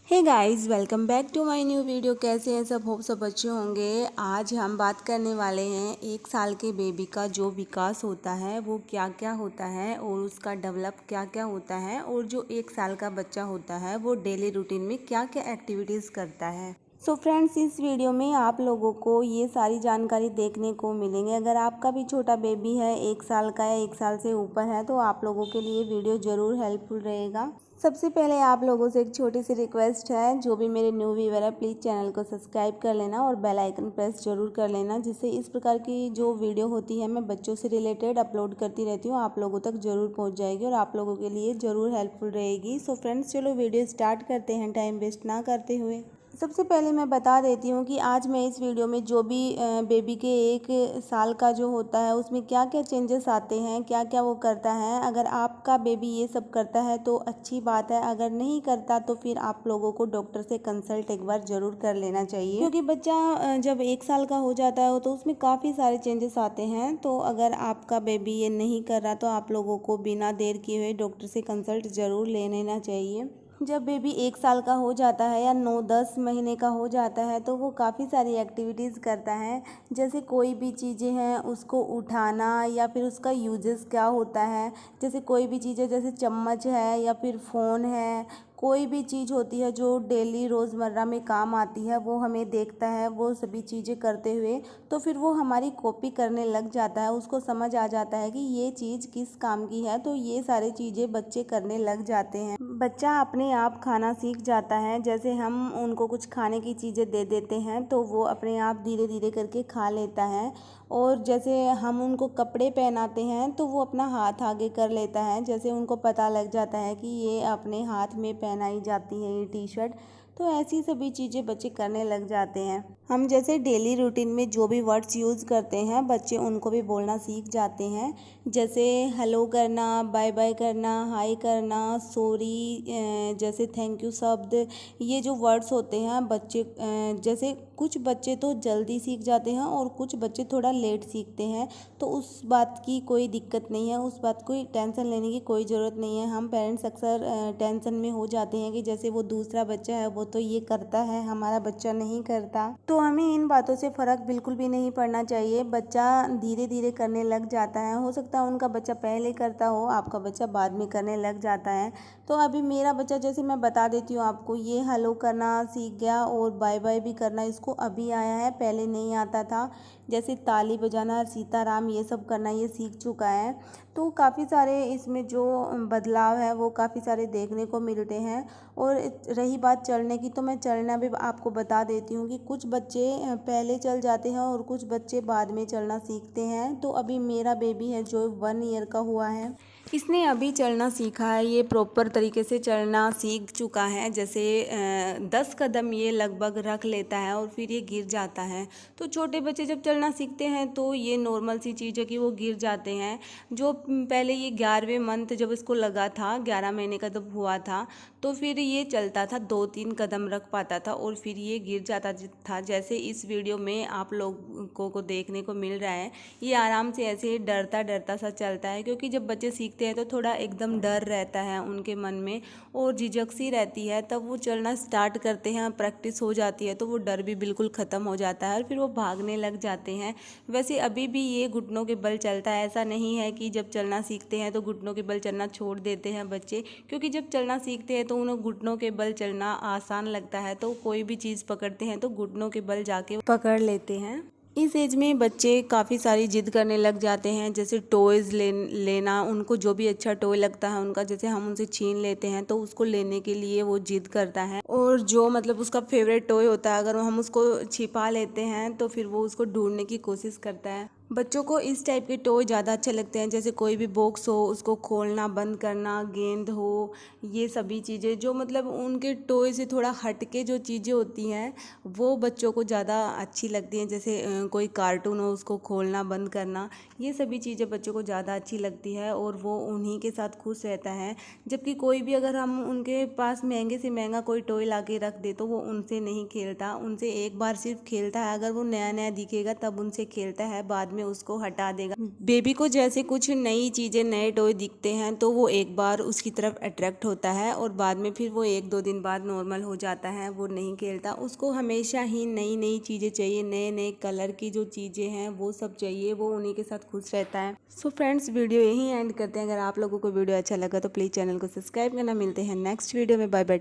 Hey guys, welcome back to my new video. कैसे हैं सब? होप सब अच्छे होंगे। आज हम बात करने वाले हैं 1 साल के बेबी का जो विकास होता है वो क्या क्या होता है और उसका डेवलप क्या क्या होता है, और जो 1 साल का बच्चा होता है वो डेली रूटीन में क्या क्या एक्टिविटीज़ करता है। सो फ्रेंड्स, इस वीडियो में आप लोगों को ये सारी जानकारी देखने को मिलेंगे। अगर आपका भी छोटा बेबी है, 1 साल का या 1 साल से ऊपर है, तो आप लोगों के लिए वीडियो ज़रूर हेल्पफुल रहेगा। सबसे पहले आप लोगों से एक छोटी सी रिक्वेस्ट है, जो भी मेरे न्यू व्यूअर है प्लीज़ चैनल को सब्सक्राइब कर लेना और बेल आइकन प्रेस जरूर कर लेना, जिससे इस प्रकार की जो वीडियो होती है मैं बच्चों से रिलेटेड अपलोड करती रहती हूँ, आप लोगों तक ज़रूर पहुँच जाएगी और आप लोगों के लिए ज़रूर हेल्पफुल रहेगी। सो फ्रेंड्स, चलो वीडियो स्टार्ट करते हैं टाइम वेस्ट ना करते हुए। सबसे पहले मैं बता देती हूँ कि आज मैं इस वीडियो में जो भी बेबी के 1 साल का जो होता है उसमें क्या क्या चेंजेस आते हैं, क्या क्या वो करता है। अगर आपका बेबी ये सब करता है तो अच्छी बात है, अगर नहीं करता तो फिर आप लोगों को डॉक्टर से कंसल्ट एक बार ज़रूर कर लेना चाहिए, क्योंकि बच्चा जब 1 साल का हो जाता है तो उसमें काफ़ी सारे चेंजेस आते हैं। तो अगर आपका बेबी ये नहीं कर रहा तो आप लोगों को बिना देर किए हुए डॉक्टर से कंसल्ट ज़रूर ले लेना चाहिए। जब बेबी 1 साल का हो जाता है या 9-10 महीने का हो जाता है तो वो काफ़ी सारी एक्टिविटीज़ करता है। जैसे कोई भी चीज़ें हैं उसको उठाना या फिर उसका यूजेस क्या होता है। जैसे कोई भी चीज़ें, जैसे चम्मच है या फिर फ़ोन है, कोई भी चीज़ होती है जो डेली रोज़मर्रा में काम आती है वो हमें देखता है। वो सभी चीज़ें करते हुए तो फिर वो हमारी कॉपी करने लग जाता है, उसको समझ आ जाता है कि ये चीज़ किस काम की है। तो ये सारी चीज़ें बच्चे करने लग जाते हैं। बच्चा अपने आप खाना सीख जाता है। जैसे हम उनको कुछ खाने की चीज़ें दे देते हैं तो वो अपने आप धीरे धीरे करके खा लेता है। और जैसे हम उनको कपड़े पहनाते हैं तो वो अपना हाथ आगे कर लेता है। जैसे उनको पता लग जाता है कि ये अपने हाथ में पहनाई जाती है ये टी शर्ट, तो ऐसी सभी चीज़ें बच्चे करने लग जाते हैं। हम जैसे डेली रूटीन में जो भी वर्ड्स यूज़ करते हैं बच्चे उनको भी बोलना सीख जाते हैं। जैसे हेलो करना, बाय बाय करना, हाय करना, सॉरी, जैसे थैंक यू शब्द, ये जो वर्ड्स होते हैं बच्चे जैसे कुछ बच्चे तो जल्दी सीख जाते हैं और कुछ बच्चे थोड़ा लेट सीखते हैं। तो उस बात की कोई दिक्कत नहीं है, उस बात को टेंशन लेने की कोई ज़रूरत नहीं है। हम पेरेंट्स अक्सर टेंशन में हो जाते हैं कि जैसे वो दूसरा बच्चा है वो तो ये करता है, हमारा बच्चा नहीं करता। तो हमें इन बातों से फ़र्क बिल्कुल भी नहीं पड़ना चाहिए। बच्चा धीरे धीरे करने लग जाता है। हो सकता है उनका बच्चा पहले करता हो, आपका बच्चा बाद में करने लग जाता है। तो अभी मेरा बच्चा, जैसे मैं बता देती हूँ आपको, ये हेलो करना सीख गया और बाय बाय भी करना इसको अभी आया है, पहले नहीं आता था। जैसे ताली बजाना, सीताराम, ये सब करना ये सीख चुका है। तो काफ़ी सारे इसमें जो बदलाव है वो काफ़ी सारे देखने को मिलते हैं। और रही बात चलने की, तो मैं चलना भी आपको बता देती हूँ कि कुछ बच्चे पहले चल जाते हैं और कुछ बच्चे बाद में चलना सीखते हैं। तो अभी मेरा बेबी है जो 1 ईयर का हुआ है, इसने अभी चलना सीखा है, ये प्रॉपर तरीके से चलना सीख चुका है। जैसे 10 कदम ये लगभग रख लेता है और फिर ये गिर जाता है। तो छोटे बच्चे जब चलना सीखते हैं तो ये नॉर्मल सी चीज़ है कि वो गिर जाते हैं। जो पहले ये 11वें मंथ जब इसको लगा था, 11 महीने का जब हुआ था, तो फिर ये चलता था, 2-3 कदम रख पाता था और फिर ये गिर जाता था। जैसे इस वीडियो में आप लोगों को देखने को मिल रहा है, ये आराम से ऐसे डरता डरता सा चलता है, क्योंकि जब बच्चे सीखते हैं तो थोड़ा एकदम डर रहता है उनके मन में और झिझक सी रहती है। तब वो चलना स्टार्ट करते हैं, प्रैक्टिस हो जाती है तो वो डर भी बिल्कुल ख़त्म हो जाता है और फिर वो भागने लग जाते हैं। वैसे अभी भी ये घुटनों के बल चलता है, ऐसा नहीं है कि जब चलना सीखते हैं तो घुटनों के बल चलना छोड़ देते हैं बच्चे, क्योंकि जब चलना सीखते हैं तो उन्हें घुटनों के बल चलना आसान लगता है। तो कोई भी चीज़ पकड़ते हैं तो घुटनों के बल जाके पकड़ लेते हैं। इस एज में बच्चे काफ़ी सारी जिद करने लग जाते हैं। जैसे टॉयज़ लेना, उनको जो भी अच्छा टॉय लगता है उनका, जैसे हम उनसे छीन लेते हैं तो उसको लेने के लिए वो जिद करता है। और जो मतलब उसका फेवरेट टॉय होता है, अगर हम उसको छिपा लेते हैं तो फिर वो उसको ढूंढने की कोशिश करता है। बच्चों को इस टाइप के टॉय ज़्यादा अच्छे लगते हैं। जैसे कोई भी बॉक्स हो उसको खोलना बंद करना, गेंद हो, ये सभी चीज़ें जो मतलब उनके टॉय से थोड़ा हटके जो चीज़ें होती हैं वो बच्चों को ज़्यादा अच्छी लगती हैं। जैसे कोई कार्टून हो उसको खोलना बंद करना, ये सभी चीज़ें बच्चों को ज़्यादा अच्छी लगती है और वो उन्हीं के साथ खुश रहता है। जबकि कोई भी अगर हम उनके पास महंगे से महंगा कोई टॉय ला के रख दे तो वो उनसे नहीं खेलता, उनसे एक बार सिर्फ खेलता है। अगर वो नया नया दिखेगा तब उनसे खेलता है, बाद में में उसको हटा देगा। बेबी को जैसे कुछ नई चीज़ें, नए टॉय दिखते हैं तो वो एक बार उसकी तरफ अट्रैक्ट होता है और बाद में फिर वो 1-2 दिन बाद नॉर्मल हो जाता है, वो नहीं खेलता। उसको हमेशा ही नई नई चीज़ें चाहिए, नए नए कलर की जो चीज़ें हैं वो सब चाहिए, वो उन्हीं के साथ खुश रहता है। सो फ्रेंड्स, वीडियो यहीं एंड करते हैं। अगर आप लोगों को वीडियो अच्छा लगा तो प्लीज़ चैनल को सब्सक्राइब करना। मिलते हैं नेक्स्ट वीडियो में। Bye bye.